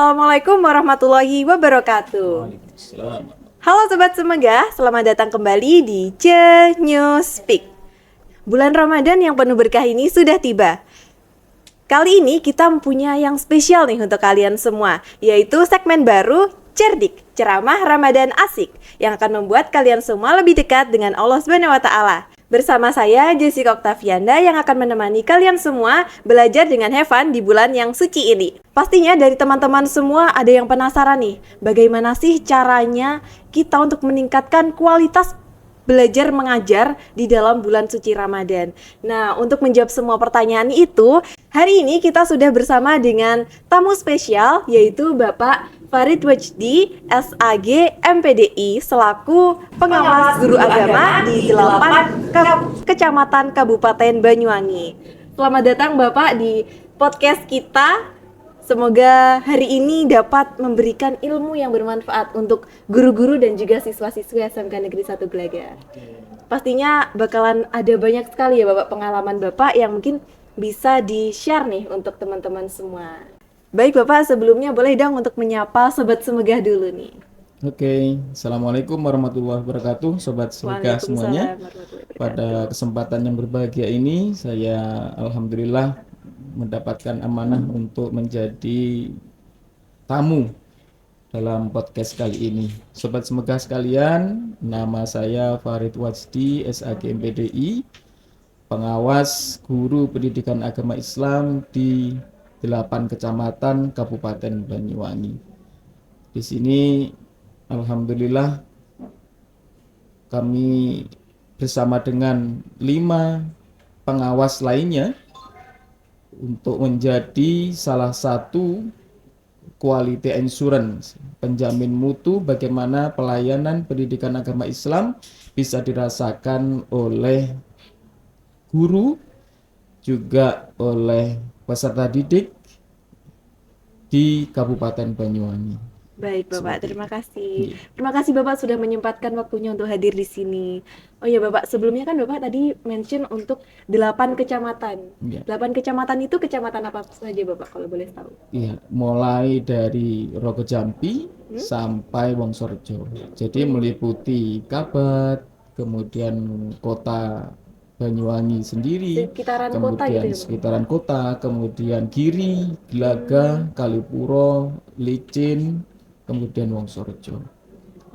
Assalamualaikum warahmatullahi wabarakatuh. Waalaikumsalam. Halo Sobat Semegah, selamat datang kembali di Speak. Bulan Ramadan yang penuh berkah ini sudah tiba. Kali ini kita mempunyai yang spesial nih untuk kalian semua, yaitu segmen baru Cerdik, Ceramah Ramadan Asik, yang akan membuat kalian semua lebih dekat dengan Allah SWT. Bersama saya, Jessica Octavianda, yang akan menemani kalian semua belajar dengan have fun di bulan yang suci ini. Pastinya dari teman-teman semua ada yang penasaran nih, bagaimana sih caranya kita untuk meningkatkan kualitas belajar mengajar di dalam bulan suci Ramadan. Nah, untuk menjawab semua pertanyaan itu, hari ini kita sudah bersama dengan tamu spesial, yaitu Bapak Farid Wajdi, SAG MPDI, selaku pengawas guru agama di 8 kecamatan Kabupaten Banyuwangi. Selamat datang Bapak di podcast kita. Semoga hari ini dapat memberikan ilmu yang bermanfaat untuk guru-guru dan juga siswa-siswa SMK Negeri 1 Gelaga. Pastinya bakalan ada banyak sekali ya Bapak pengalaman Bapak yang mungkin bisa di-share nih untuk teman-teman semua. Baik Bapak, sebelumnya boleh dong untuk menyapa Sobat Semegah dulu nih. Oke, Assalamualaikum warahmatullahi wabarakatuh, Sobat Semegah semuanya. Pada kesempatan yang berbahagia ini, saya alhamdulillah mendapatkan amanah untuk menjadi tamu dalam podcast kali ini. Sobat Semegah sekalian, nama saya Farid Wajdi, SAG MPDI, pengawas guru pendidikan agama Islam di 8 kecamatan Kabupaten Banyuwangi. Di sini alhamdulillah kami bersama dengan 5 pengawas lainnya untuk menjadi salah satu quality assurance, penjamin mutu bagaimana pelayanan pendidikan agama Islam bisa dirasakan oleh guru juga oleh peserta didik di Kabupaten Banyuwangi. Baik Bapak, terima kasih. Terima kasih Bapak sudah menyempatkan waktunya untuk hadir di sini. Oh ya Bapak, sebelumnya kan Bapak tadi mention untuk 8 kecamatan. 8 kecamatan itu kecamatan apa saja Bapak kalau boleh tahu? Iya, mulai dari Rogojampi sampai Wongsorejo. Jadi meliputi Kabat, kemudian kota Banyuwangi sendiri, Sekitaran kota kemudian gitu ya, sekitaran kota, kemudian Giri, Glaga, Kalipuro, Licin, kemudian Wongsorejo.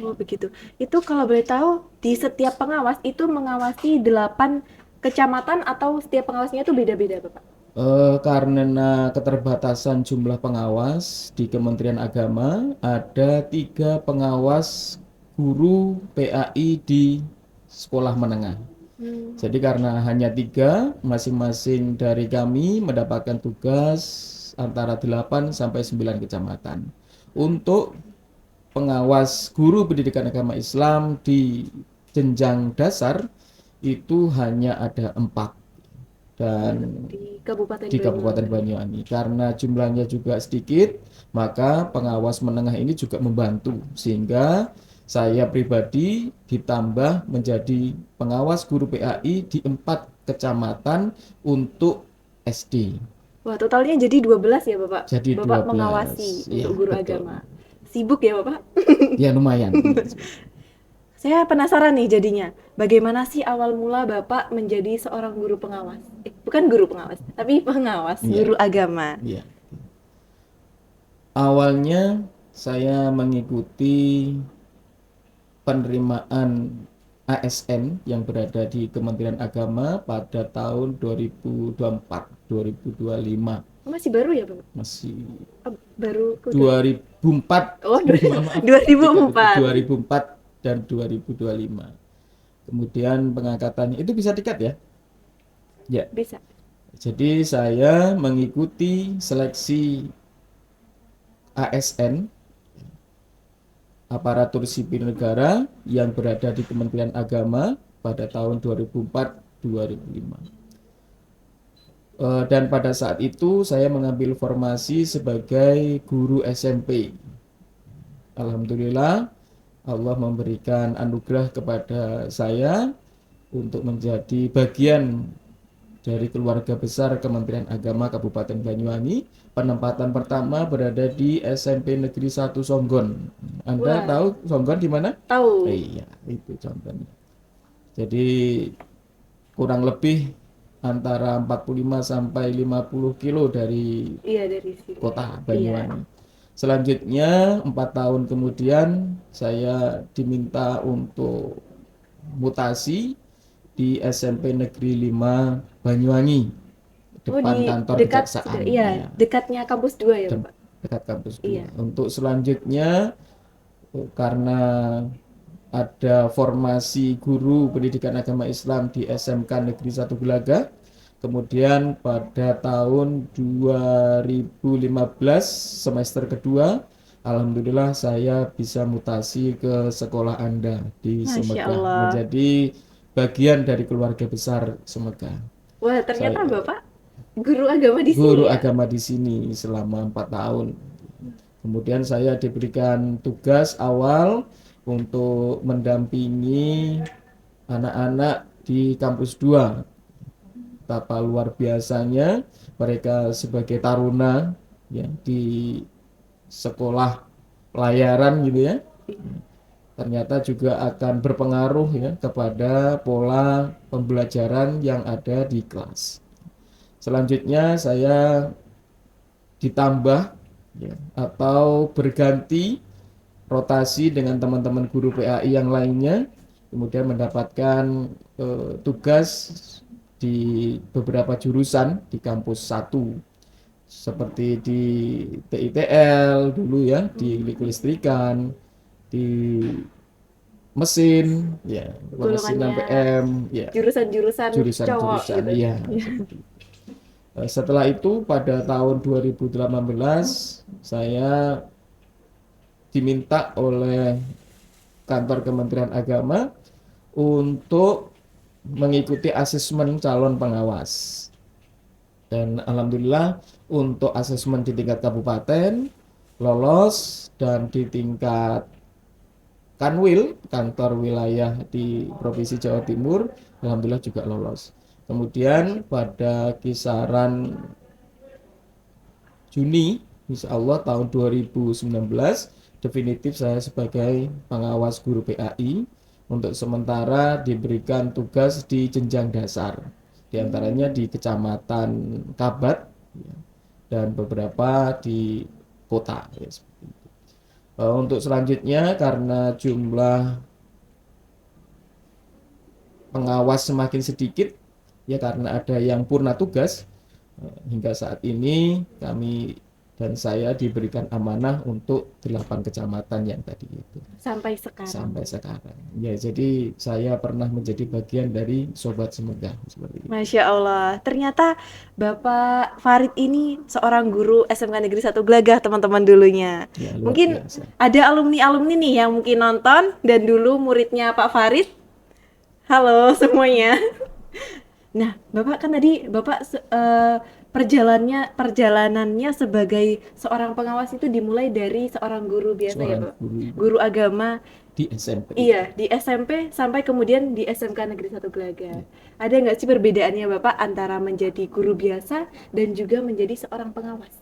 Oh begitu. Itu kalau boleh tahu di setiap pengawas itu mengawasi 8 kecamatan atau setiap pengawasnya itu beda-beda Bapak? Karena keterbatasan jumlah pengawas di Kementerian Agama, ada 3 pengawas guru PAI di sekolah menengah. Jadi karena hanya 3, masing-masing dari kami mendapatkan tugas antara 8 sampai 9 kecamatan. Untuk pengawas guru pendidikan agama Islam di jenjang dasar itu hanya ada 4 dan di Kabupaten Banyuwangi. Karena jumlahnya juga sedikit, maka pengawas menengah ini juga membantu sehingga saya pribadi ditambah menjadi pengawas guru PAI di 4 kecamatan untuk SD. Wah, totalnya jadi 12 ya Bapak? Jadi Bapak 12, mengawasi ya, untuk guru betul. agama. Sibuk ya Bapak? Ya lumayan. Saya penasaran nih jadinya, bagaimana sih awal mula Bapak menjadi seorang guru pengawas? Bukan guru pengawas, tapi pengawas guru agama. Iya. Awalnya saya mengikuti penerimaan ASN yang berada di Kementerian Agama pada tahun 2024-2025. Masih baru ya Bapak? Masih baru 2004. Oh, 2004. 2004 dan 2025. Kemudian pengangkatannya itu bisa dikat ya? Ya. Bisa. Jadi saya mengikuti seleksi ASN, aparatur sipil negara yang berada di Kementerian Agama pada tahun 2004-2005. Dan pada saat itu saya mengambil formasi sebagai guru SMP. Alhamdulillah Allah memberikan anugerah kepada saya untuk menjadi bagian dari keluarga besar Kementerian Agama Kabupaten Banyuwangi. Penempatan pertama berada di SMP Negeri 1 Songgon. Anda Wah, tahu Songgon di mana? tahu. Iya, itu contohnya. Jadi kurang lebih antara 45 sampai 50 kilo dari Iya dari sini. kota Iya. Banyuwangi. Selanjutnya 4 tahun kemudian saya diminta untuk mutasi di SMP Negeri 5 Banyuwangi, Oh depan di kantor dekat kejaksaan iya, ya, dekatnya kampus 2 ya, Bapak? dekat kampus 2. Iya. Untuk selanjutnya karena ada formasi guru pendidikan agama Islam di SMK Negeri 1 Gelaga. Kemudian pada tahun 2015 semester kedua, alhamdulillah saya bisa mutasi ke sekolah Anda di Masya Sumegah Allah. menjadi bagian dari keluarga besar Sumegah. Wah, ternyata Saya Bapak guru agama di sini guru ya? agama di sini selama 4 tahun. Kemudian saya diberikan tugas awal untuk mendampingi anak-anak di kampus 2. Betapa luar biasanya mereka sebagai taruna ya di sekolah pelayaran gitu ya. Ternyata juga akan berpengaruh ya kepada pola pembelajaran yang ada di kelas. Selanjutnya saya ditambah ya, atau berganti rotasi dengan teman-teman guru PAI yang lainnya, kemudian mendapatkan tugas di beberapa jurusan di kampus 1 seperti di TITL dulu ya, di kelistrikan, di mesin ya, pemesinan Golongannya PM ya, jurusan-jurusan cowok jurusan-jurusan gitu. ya. Setelah itu pada tahun 2018 saya diminta oleh kantor Kementerian Agama untuk mengikuti asesmen calon pengawas. Dan alhamdulillah untuk asesmen di tingkat kabupaten lolos, dan di tingkat Kanwil, kantor wilayah di Provinsi Jawa Timur, alhamdulillah juga lolos. Kemudian pada kisaran Juni, insya Allah tahun 2019, definitif saya sebagai pengawas guru PAI. Untuk sementara diberikan tugas di jenjang dasar, diantaranya di Kecamatan Kabat ya, dan beberapa di kota ya, seperti itu. Untuk selanjutnya karena jumlah pengawas semakin sedikit ya, karena ada yang purna tugas, hingga saat ini kami dan saya diberikan amanah untuk 8 kecamatan yang tadi itu Sampai sekarang. sampai sekarang ya. Jadi saya pernah menjadi bagian dari Sobat Sumegah seperti itu. Masya Allah, ternyata Bapak Farid ini seorang guru SMK Negeri 1 Glagah teman-teman dulunya. Ya, luar Mungkin biasa. ada alumni-alumni nih yang mungkin nonton dan dulu muridnya Pak Farid. Halo semuanya. Nah, Bapak kan tadi perjalanannya sebagai seorang pengawas itu dimulai dari seorang guru biasa ya, Seorang Pak. guru Guru agama. di SMP. Iya, di SMP sampai kemudian di SMK Negeri 1 Glagah. Ada nggak sih perbedaannya Bapak antara menjadi guru biasa dan juga menjadi seorang pengawas?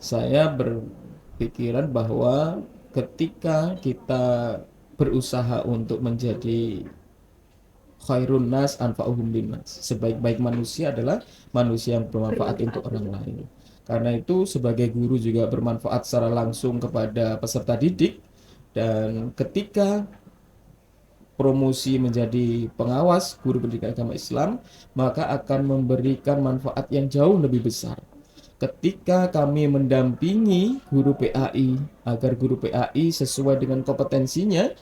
Saya berpikiran bahwa ketika kita berusaha untuk menjadi khairun nas anfa'uhum linnas, sebaik-baik manusia adalah manusia yang bermanfaat untuk orang lain. Karena itu sebagai guru juga bermanfaat secara langsung kepada peserta didik, dan ketika promosi menjadi pengawas guru pendidikan agama Islam, maka akan memberikan manfaat yang jauh lebih besar. Ketika kami mendampingi guru PAI agar guru PAI sesuai dengan kompetensinya,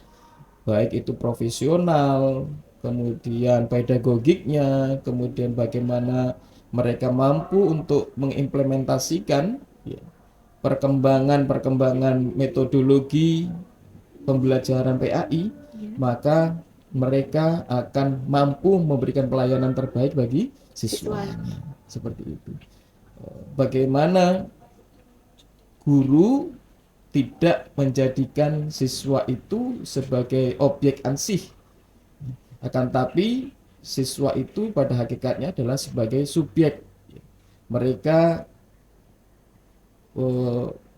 baik itu profesional, kemudian pedagogiknya, kemudian bagaimana mereka mampu untuk mengimplementasikan ya, perkembangan metodologi pembelajaran PAI, maka mereka akan mampu memberikan pelayanan terbaik bagi siswanya. Seperti itu. Bagaimana guru tidak menjadikan siswa itu sebagai objek ansih, akan tapi siswa itu pada hakikatnya adalah sebagai subjek. Mereka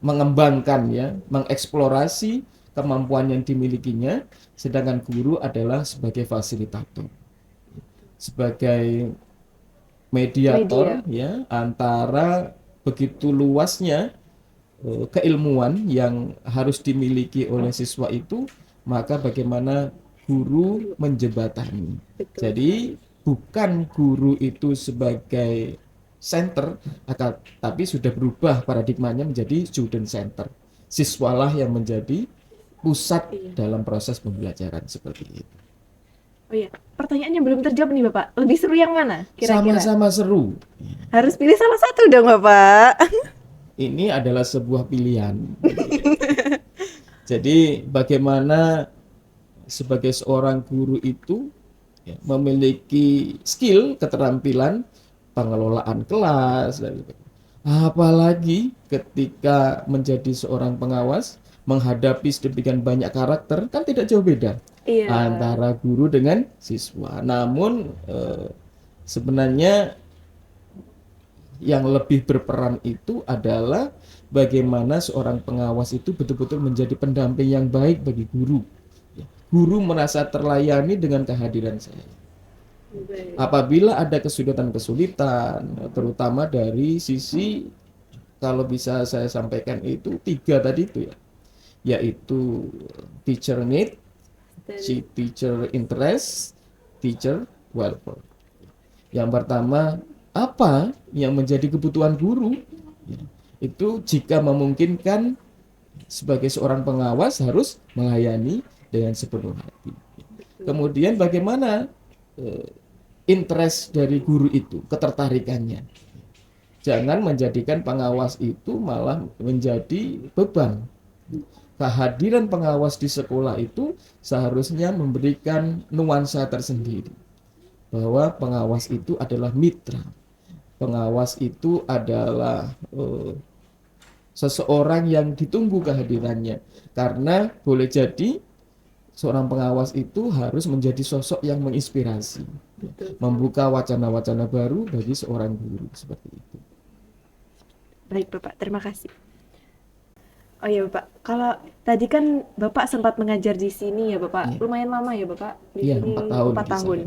mengembangkan ya, mengeksplorasi kemampuan yang dimilikinya, sedangkan guru adalah sebagai fasilitator, sebagai mediator ya antara begitu luasnya keilmuan yang harus dimiliki oleh siswa itu, maka bagaimana guru menjembatani. Jadi bukan guru itu sebagai center, tapi sudah berubah paradigmanya menjadi student center. Siswalah yang menjadi pusat dalam proses pembelajaran seperti itu. Oh iya, pertanyaannya belum terjawab nih Bapak. Lebih seru yang mana kira-kira? Sama-sama seru. Harus pilih salah satu dong Bapak. Ini adalah sebuah pilihan. Jadi bagaimana sebagai seorang guru itu ya, memiliki skill, keterampilan pengelolaan kelas, apalagi ketika menjadi seorang pengawas menghadapi sedemikian banyak karakter, kan tidak jauh beda antara guru dengan siswa. Namun sebenarnya yang lebih berperan itu adalah bagaimana seorang pengawas itu betul-betul menjadi pendamping yang baik bagi guru. Guru merasa terlayani dengan kehadiran saya. Apabila ada kesulitan-kesulitan, terutama dari sisi, kalau bisa saya sampaikan itu 3 tadi itu ya, yaitu teacher need, teacher interest, teacher welfare. Yang pertama, apa yang menjadi kebutuhan guru? Itu jika memungkinkan sebagai seorang pengawas harus melayani dengan sepenuh hati. Kemudian bagaimana interest dari guru itu, ketertarikannya. Jangan menjadikan pengawas itu malah menjadi beban. Kehadiran pengawas di sekolah itu seharusnya memberikan nuansa tersendiri. Bahwa pengawas itu adalah mitra. Pengawas itu adalah seseorang yang ditunggu kehadirannya. Karena boleh jadi seorang pengawas itu harus menjadi sosok yang menginspirasi. Membuka wacana-wacana baru bagi seorang guru, seperti itu. Baik Bapak, terima kasih. Oh ya Bapak, kalau tadi kan Bapak sempat mengajar di sini ya Bapak, lumayan lama ya Bapak? Iya, 4 tahun. 4 tahun.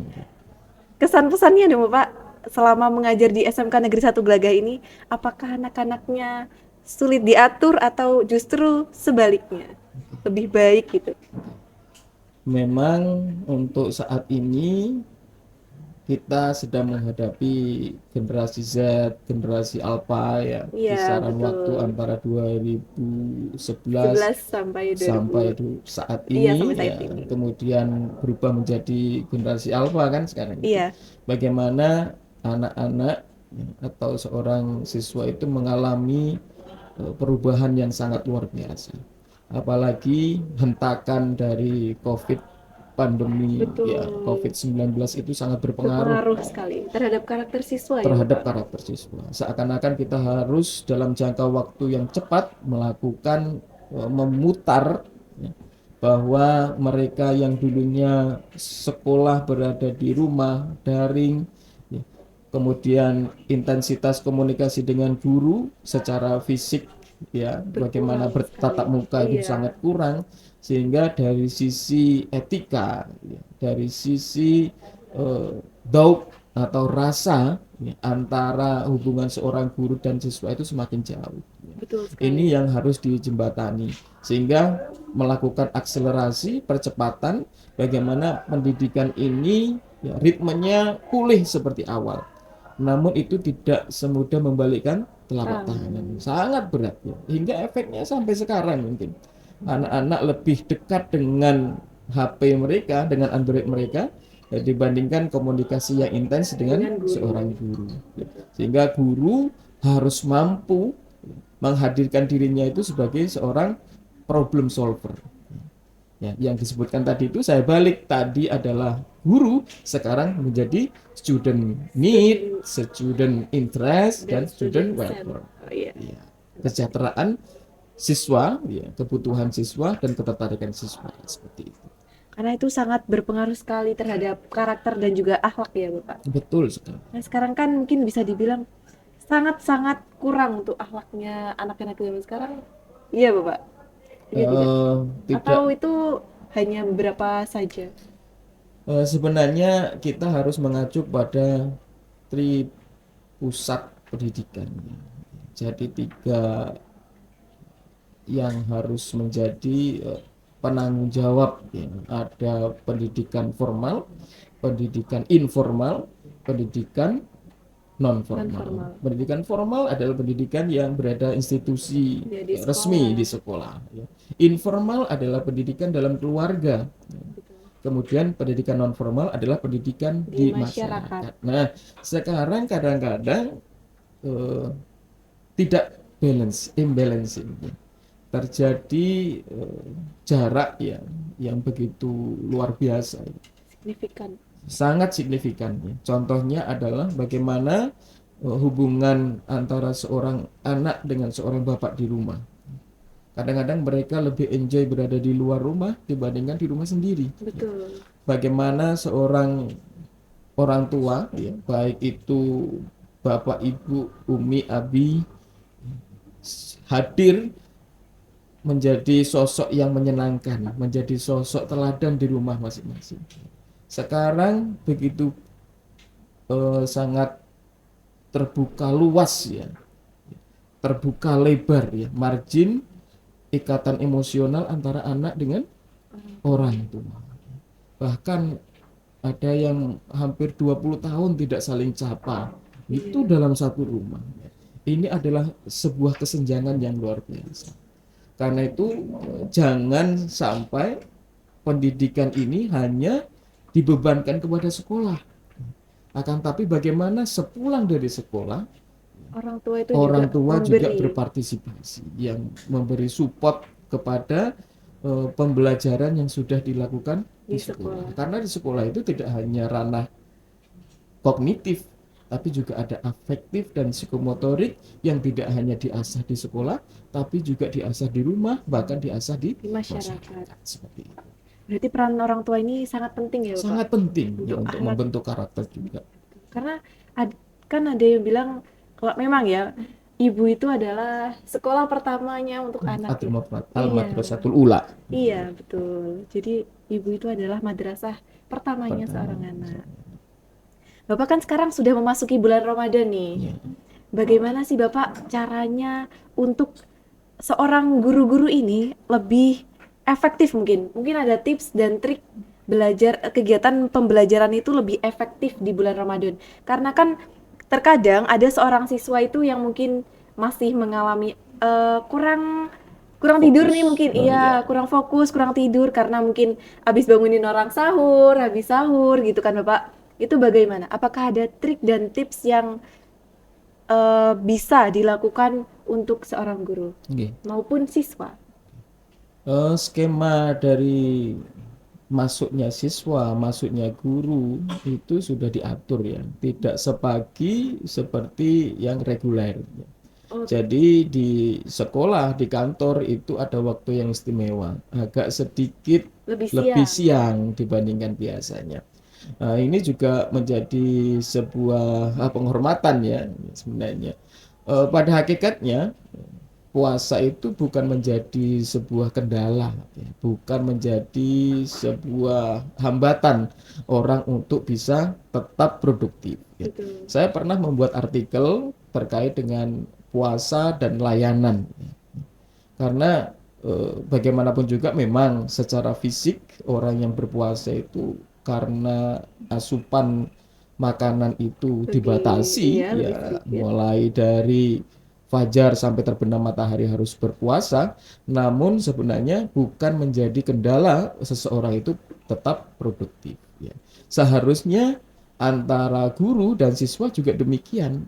Kesan-pesannya dong Bapak, selama mengajar di SMK Negeri 1 Gelagah ini, apakah anak-anaknya sulit diatur atau justru sebaliknya, lebih baik gitu? Memang untuk saat ini kita sedang menghadapi generasi Z, generasi Alpha ya, kisaran waktu antara 2011 sampai saat ini, ini. Kemudian berubah menjadi generasi Alpha kan sekarang. Bagaimana anak-anak atau seorang siswa itu mengalami perubahan yang sangat luar biasa. Apalagi hentakan dari pandemi ya, COVID-19 itu sangat berpengaruh sekali terhadap karakter siswa. Karakter siswa. Seakan-akan kita harus dalam jangka waktu yang cepat melakukan memutar ya, bahwa mereka yang dulunya sekolah berada di rumah daring ya, kemudian intensitas komunikasi dengan guru secara fisik ya, bagaimana bertatap muka itu sangat kurang, sehingga dari sisi etika, dari sisi dauk atau rasa antara hubungan seorang guru dan siswa itu semakin jauh. Ini yang harus dijembatani, sehingga melakukan akselerasi percepatan bagaimana pendidikan ini ya, ritmenya pulih seperti awal. Namun itu tidak semudah membalikkan telapak tangan, sangat berat ya. Hingga efeknya sampai sekarang mungkin anak-anak lebih dekat dengan HP mereka, dengan Android mereka ya, dibandingkan komunikasi yang intens dengan seorang guru. Sehingga guru harus mampu menghadirkan dirinya itu sebagai seorang problem solver. Ya, yang disebutkan tadi itu saya balik, tadi adalah guru, sekarang menjadi student need, student interest, dan student welfare. Ya, kesejahteraan siswa, ya, kebutuhan siswa dan ketertarikan siswa seperti itu. Karena itu sangat berpengaruh sekali terhadap karakter dan juga akhlak ya Bapak. Betul sekali. Nah sekarang kan mungkin bisa dibilang sangat-sangat kurang untuk akhlaknya anak-anak zaman sekarang. Iya Bapak? Iya tidak? Tidak. Atau itu hanya beberapa saja? Sebenarnya kita harus mengacu pada tri pusat pendidikan. Jadi tiga yang harus menjadi penanggung jawab ya. Ada pendidikan formal, pendidikan informal, pendidikan non formal. Non-formal. Pendidikan formal adalah pendidikan yang berada institusi Ya, di resmi sekolah. di sekolah ya. Informal adalah pendidikan dalam keluarga. Kemudian pendidikan non formal adalah pendidikan Di di masyarakat. masyarakat. Nah, sekarang kadang-kadang tidak imbalancing. Terjadi jarak yang begitu luar biasa, Signifikan. sangat signifikan. Contohnya adalah bagaimana hubungan antara seorang anak dengan seorang bapak di rumah. Kadang-kadang mereka lebih enjoy berada di luar rumah dibandingkan di rumah sendiri. Betul. Bagaimana seorang orang tua, ya, baik itu bapak, ibu, umi, abi, hadir menjadi sosok yang menyenangkan, menjadi sosok teladan di rumah masing-masing. Sekarang begitu sangat terbuka luas ya, terbuka lebar ya, margin ikatan emosional antara anak dengan orang tua. Bahkan ada yang hampir 20 tahun tidak saling sapa. Itu dalam satu rumah. Ini adalah sebuah kesenjangan yang luar biasa. Karena itu jangan sampai pendidikan ini hanya dibebankan kepada sekolah. Akan tapi bagaimana sepulang dari sekolah Orang tua itu orang tua juga memberi. berpartisipasi, yang memberi support kepada pembelajaran yang sudah dilakukan di sekolah. Karena di sekolah itu tidak hanya ranah kognitif, tapi juga ada afektif dan psikomotorik yang tidak hanya diasah di sekolah, tapi juga diasah di rumah, bahkan diasah di masyarakat. Seperti itu. Berarti peran orang tua ini sangat penting ya Bapak? Sangat penting ya, untuk anak. membentuk karakter juga. Karena kan ada yang bilang kalau memang ya ibu itu adalah sekolah pertamanya untuk anak. Al-Madrasatul Ula. Iya betul. Jadi ibu itu adalah madrasah pertamanya seorang anak. Bapak kan sekarang sudah memasuki bulan Ramadan nih. Ya. Bagaimana sih Bapak caranya untuk seorang guru-guru ini lebih efektif mungkin? Mungkin ada tips dan trik belajar kegiatan pembelajaran itu lebih efektif di bulan Ramadan. Karena kan terkadang ada seorang siswa itu yang mungkin masih mengalami kurang tidur nih mungkin. Kurang fokus, kurang tidur karena mungkin habis bangunin orang sahur, habis sahur gitu kan Bapak. Itu bagaimana? Apakah ada trik dan tips yang bisa dilakukan untuk seorang guru maupun siswa? Skema dari masuknya siswa, masuknya guru itu sudah diatur ya, tidak sepagi seperti yang reguler. Jadi di sekolah, di kantor itu ada waktu yang istimewa, agak sedikit lebih siang dibandingkan biasanya. Ini juga menjadi sebuah penghormatan ya sebenarnya. Pada hakikatnya puasa itu bukan menjadi sebuah kendala, bukan menjadi sebuah hambatan orang untuk bisa tetap produktif. Saya pernah membuat artikel terkait dengan puasa dan layanan, karena bagaimanapun juga memang secara fisik orang yang berpuasa itu karena asupan makanan itu dibatasi, mulai dari fajar sampai terbenam matahari harus berpuasa, namun sebenarnya bukan menjadi kendala seseorang itu tetap produktif. Seharusnya antara guru dan siswa juga demikian.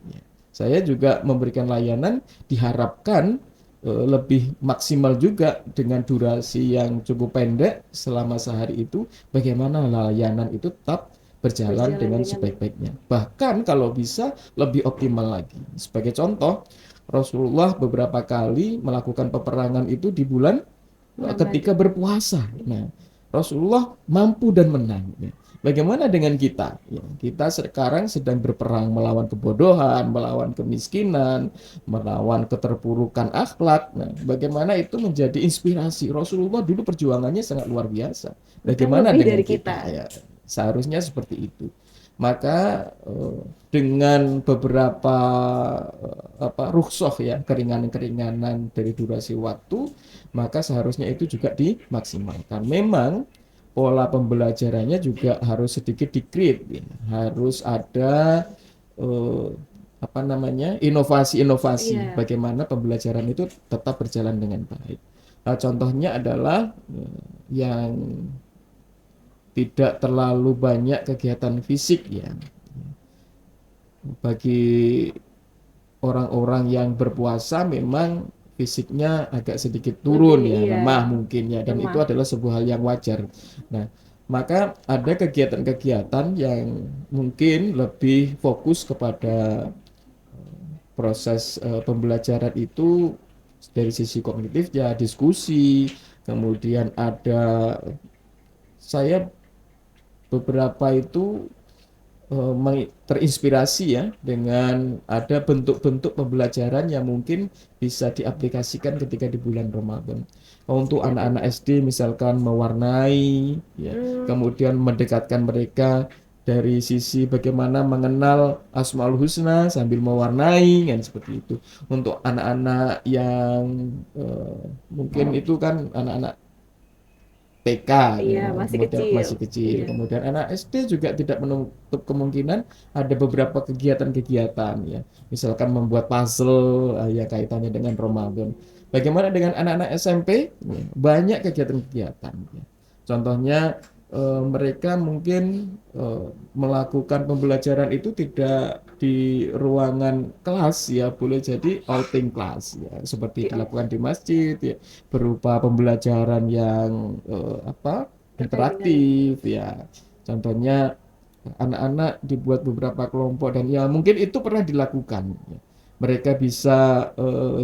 Saya juga memberikan layanan, diharapkan lebih maksimal juga dengan durasi yang cukup pendek selama sehari itu, bagaimana layanan itu tetap berjalan dengan sebaik-baiknya. Bahkan kalau bisa lebih optimal lagi. Sebagai contoh, Rasulullah beberapa kali melakukan peperangan itu di bulan ketika berpuasa. Nah, Rasulullah mampu dan menang. Ya. Bagaimana dengan kita? Ya, kita sekarang sedang berperang melawan kebodohan, melawan kemiskinan, melawan keterpurukan akhlak. Nah, bagaimana itu menjadi inspirasi? Rasulullah dulu perjuangannya sangat luar biasa. Bahkan Bagaimana lebih dengan dari kita? kita. Ya, seharusnya seperti itu. Maka dengan beberapa rukhsah ya, keringanan-keringanan dari durasi waktu, maka seharusnya itu juga dimaksimalkan. Memang pola pembelajarannya juga harus sedikit di-create ya. Harus ada eh, apa namanya? Inovasi-inovasi Iya. bagaimana pembelajaran itu tetap berjalan dengan baik. Nah, contohnya adalah yang tidak terlalu banyak kegiatan fisik ya. Bagi orang-orang yang berpuasa memang fisiknya agak sedikit Lebih turun ya, iya, lemah mungkin ya, dan itu lemah. adalah sebuah hal yang wajar. Nah, maka ada kegiatan-kegiatan yang mungkin lebih fokus kepada proses pembelajaran itu dari sisi kognitif ya, diskusi, kemudian ada saya beberapa itu terinspirasi ya dengan ada bentuk-bentuk pembelajaran yang mungkin bisa diaplikasikan ketika di bulan Ramadan. Untuk Seperti apa anak-anak tuh? SD misalkan mewarnai ya, Hmm, kemudian mendekatkan mereka dari sisi bagaimana mengenal Asmaul Husna sambil mewarnai kan seperti itu. Untuk anak-anak yang mungkin itu kan anak-anak TK iya, ya, masih kemudian kecil. masih kecil, Iya. kemudian anak SD juga tidak menutup kemungkinan ada beberapa kegiatan-kegiatan ya, misalkan membuat puzzle ya kaitannya dengan Ramadan. Bagaimana dengan anak-anak SMP? Ya, banyak kegiatan-kegiatan. Ya. Contohnya mereka mungkin melakukan pembelajaran itu tidak di ruangan kelas ya, boleh jadi outing kelas ya, seperti Di dilakukan di masjid ya, berupa pembelajaran yang terkait dengan interaktif ya. Contohnya anak-anak dibuat beberapa kelompok dan ya mungkin itu pernah dilakukan. Ya. Mereka bisa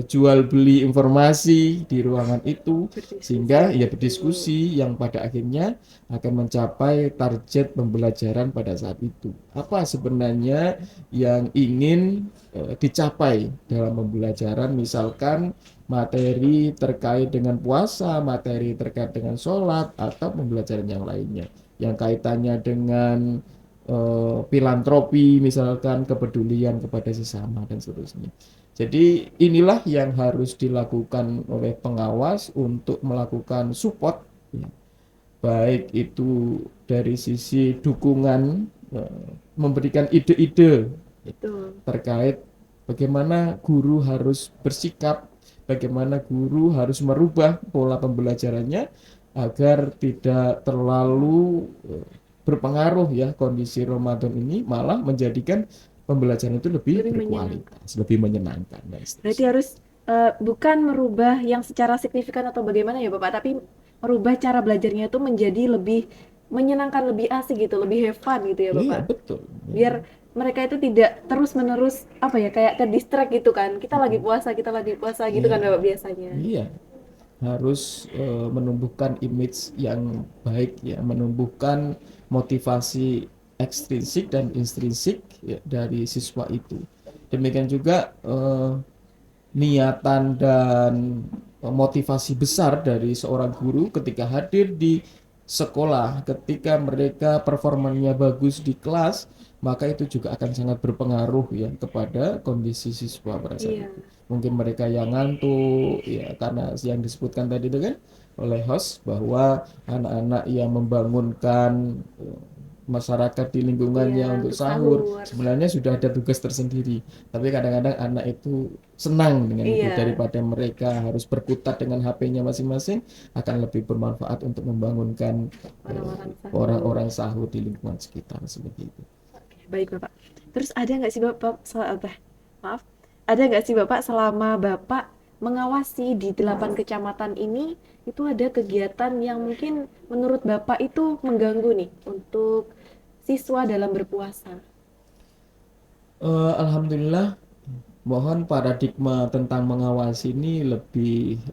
jual beli informasi di ruangan itu berdiskusi sehingga di ya situ. berdiskusi yang pada akhirnya akan mencapai target pembelajaran pada saat itu. Apa sebenarnya yang ingin dicapai dalam pembelajaran, misalkan materi terkait dengan puasa, materi terkait dengan sholat, atau pembelajaran yang lainnya yang kaitannya dengan filantropi, misalkan kepedulian kepada sesama dan seterusnya. Jadi inilah yang harus dilakukan oleh pengawas untuk melakukan support, ya, baik itu dari sisi dukungan, memberikan ide-ide Betul. terkait bagaimana guru harus bersikap, bagaimana guru harus merubah pola pembelajarannya agar tidak terlalu berpengaruh ya kondisi Ramadan ini malah menjadikan pembelajaran itu lebih Lebih menyenangkan. berkualitas, lebih menyenangkan dan Berarti seterusnya. harus bukan merubah yang secara signifikan atau bagaimana ya Bapak, tapi merubah cara belajarnya itu menjadi lebih menyenangkan, lebih asik gitu, lebih have fun gitu ya Iya Bapak. betul. Ya. Biar mereka itu tidak terus-menerus apa ya kayak ke distract gitu kan. Kita lagi puasa gitu Iya, kan Bapak biasanya. iya. Harus menumbuhkan image yang baik ya, menumbuhkan motivasi ekstrinsik dan intrinsik ya, dari siswa itu. Demikian juga niatan dan motivasi besar dari seorang guru ketika hadir di sekolah, ketika mereka performanya bagus di kelas, maka itu juga akan sangat berpengaruh ya kepada kondisi siswa pada saat Iya, itu. Mungkin mereka yang ngantuk ya karena yang disebutkan tadi itu kan oleh host bahwa anak-anak yang membangunkan masyarakat di iya lingkungannya untuk untuk sahur sahur. sebenarnya sudah ada tugas tersendiri, tapi kadang-kadang anak itu senang dengan itu Iya, daripada mereka harus berkutat dengan HP-nya masing-masing, akan lebih bermanfaat untuk membangunkan orang-orang sahur. orang-orang sahur di lingkungan sekitar seperti itu. Oke, baik Bapak. Terus ada nggak sih Bapak, maaf, ada nggak sih Bapak selama Bapak mengawasi di 8 kecamatan ini, itu ada kegiatan yang mungkin menurut Bapak itu mengganggu nih untuk siswa dalam berpuasa? Alhamdulillah, mohon paradigma tentang mengawasi ini lebih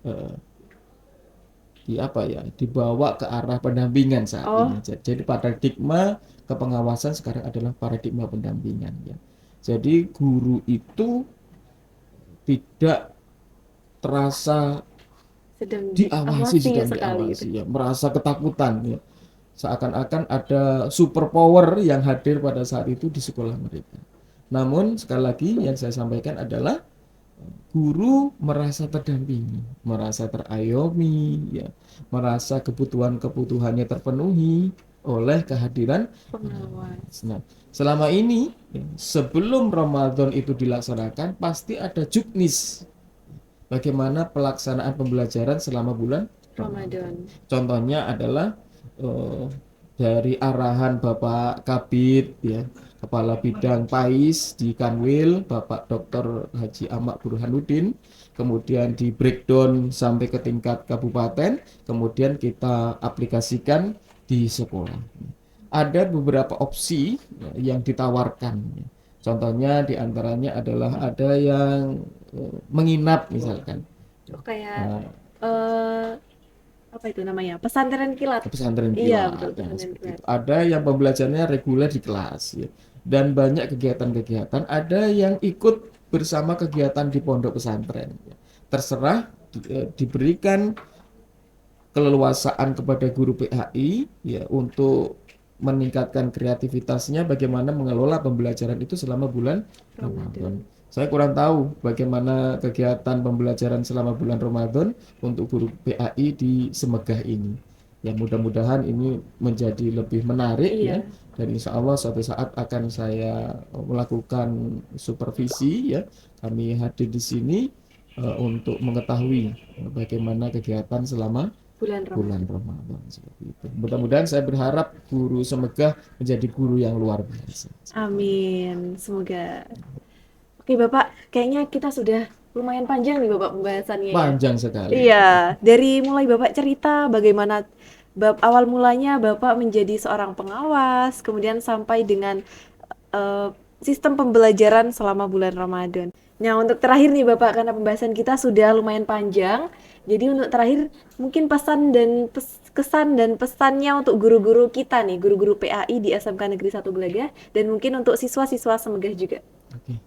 dibawa ke arah pendampingan saat Oh. ini. Jadi paradigma kepengawasan sekarang adalah paradigma pendampingan ya. Jadi guru itu tidak terasa Sedang diawasi, diawasi sedang sekali diawasi itu. ya, merasa ketakutan ya. Seakan-akan ada superpower yang hadir pada saat itu di sekolah mereka. Namun sekali lagi yang saya sampaikan adalah guru merasa terdampingi, merasa terayomi, ya, merasa kebutuhan-kebutuhannya terpenuhi oleh kehadiran Pengawas. Nah, selama ini ya, sebelum Ramadan itu dilaksanakan pasti ada juknis bagaimana pelaksanaan pembelajaran selama bulan Ramadan. Contohnya adalah eh, dari arahan Bapak Kabid ya, Kepala Bidang PAIS di Kanwil, Bapak Dr. Haji Ahmad Burhanuddin, kemudian di breakdown sampai ke tingkat kabupaten, kemudian kita aplikasikan di sekolah. Ada beberapa opsi ya, yang ditawarkan. Contohnya diantaranya adalah ada yang menginap misalkan. Oh, kayak Nah, eh apa itu namanya? Pesantren kilat. pesantren Iya, kilat betul, ya, pesantren seperti kilat. itu. Ada yang pembelajarannya reguler di kelas ya. Dan banyak kegiatan-kegiatan, ada yang ikut bersama kegiatan di pondok pesantren ya. Terserah diberikan keleluasaan kepada guru PHI ya untuk meningkatkan kreativitasnya bagaimana mengelola pembelajaran itu selama bulan Ramadan. Saya kurang tahu bagaimana kegiatan pembelajaran selama bulan Ramadan untuk guru PAI di Semegah ini. Ya mudah-mudahan ini menjadi lebih menarik Iya. ya. Dan insya Allah suatu saat akan saya melakukan supervisi ya. Kami hadir di sini untuk mengetahui bagaimana kegiatan selama Bulan bulan Ramadan. Ramadan seperti itu. Mudah-mudahan saya berharap guru Semegah menjadi guru yang luar biasa. Amin. Semoga. Oke, Bapak, kayaknya kita sudah lumayan panjang nih Bapak pembahasannya ya. Panjang sekali. Iya, dari mulai Bapak cerita bagaimana awal mulanya Bapak menjadi seorang pengawas, kemudian sampai dengan eh, sistem pembelajaran selama bulan Ramadan. Nah, untuk terakhir nih Bapak, karena pembahasan kita sudah lumayan panjang, jadi untuk terakhir mungkin pesan dan kesan dan pesannya untuk guru-guru kita nih, guru-guru PAI di SMK Negeri 1 Gelagah, dan mungkin untuk siswa-siswa Semegah juga. Oke.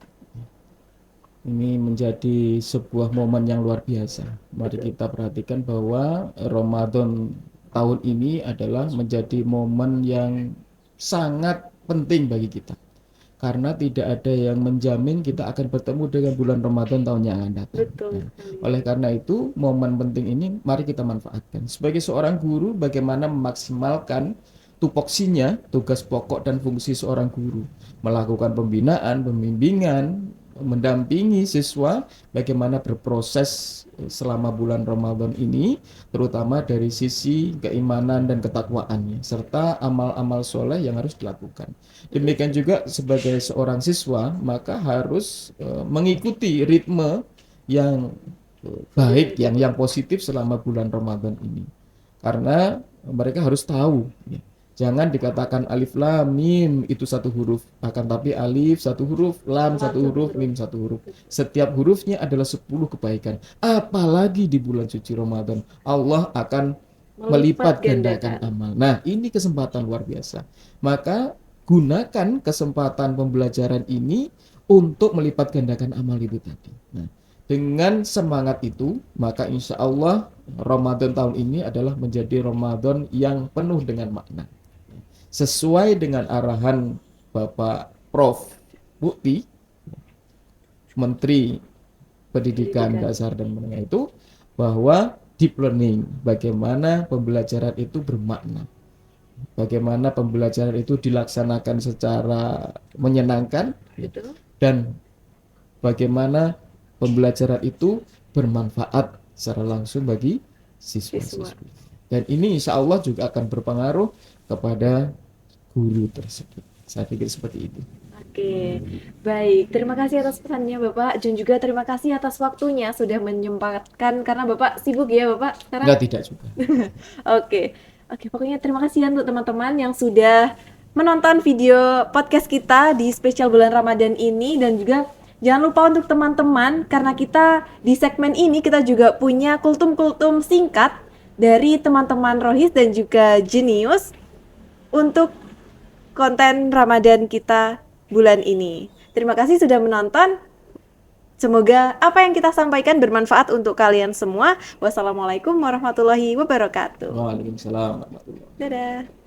Ini menjadi sebuah momen yang luar biasa. Mari kita perhatikan bahwa Ramadan tahun ini adalah menjadi momen yang sangat penting bagi kita. Karena tidak ada yang menjamin kita akan bertemu dengan bulan Ramadan tahun yang akan datang. Betul. Oleh karena itu, momen penting ini mari kita manfaatkan. Sebagai seorang guru, bagaimana memaksimalkan tupoksinya, tugas pokok dan fungsi seorang guru. Melakukan pembinaan, pembimbingan, mendampingi siswa, bagaimana berproses selama bulan Ramadan ini, terutama dari sisi keimanan dan ketakwaannya, serta amal-amal soleh yang harus dilakukan. Demikian juga sebagai seorang siswa, maka harus mengikuti ritme yang baik, yang positif selama bulan Ramadan ini. Karena mereka harus tahu, ya, jangan dikatakan alif lam mim itu satu huruf, akan tapi alif satu huruf, lam satu huruf, mim satu huruf. Setiap hurufnya adalah 10 kebaikan. Apalagi di bulan suci Ramadan, Allah akan melipat gandakan amal. Nah, ini kesempatan luar biasa. Maka gunakan kesempatan pembelajaran ini untuk melipat gandakan amal itu tadi. Nah, dengan semangat itu, maka insya Allah Ramadan tahun ini adalah menjadi Ramadan yang penuh dengan makna. Sesuai dengan arahan Bapak Prof. Bukti, Menteri Pendidikan Dasar dan Menengah itu, bahwa deep learning, bagaimana pembelajaran itu bermakna, bagaimana pembelajaran itu dilaksanakan secara menyenangkan, dan bagaimana pembelajaran itu bermanfaat secara langsung bagi siswa-siswi. Dan ini insya Allah juga akan berpengaruh kepada guru tersebut. Saya pikir seperti itu. Oke, baik. Terima kasih atas pesannya Bapak, dan juga terima kasih atas waktunya sudah menyempatkan, karena Bapak sibuk ya Bapak sekarang? Enggak, tidak juga. Oke, pokoknya terima kasih ya untuk teman-teman yang sudah menonton video podcast kita di spesial bulan Ramadan ini, dan juga jangan lupa untuk teman-teman, karena kita di segmen ini kita juga punya kultum-kultum singkat dari teman-teman Rohis dan juga Jenius untuk konten Ramadan kita bulan ini. Terima kasih sudah menonton. Semoga apa yang kita sampaikan bermanfaat untuk kalian semua. Wassalamualaikum warahmatullahi wabarakatuh. Waalaikumsalam warahmatullahi wabarakatuh. Dadah.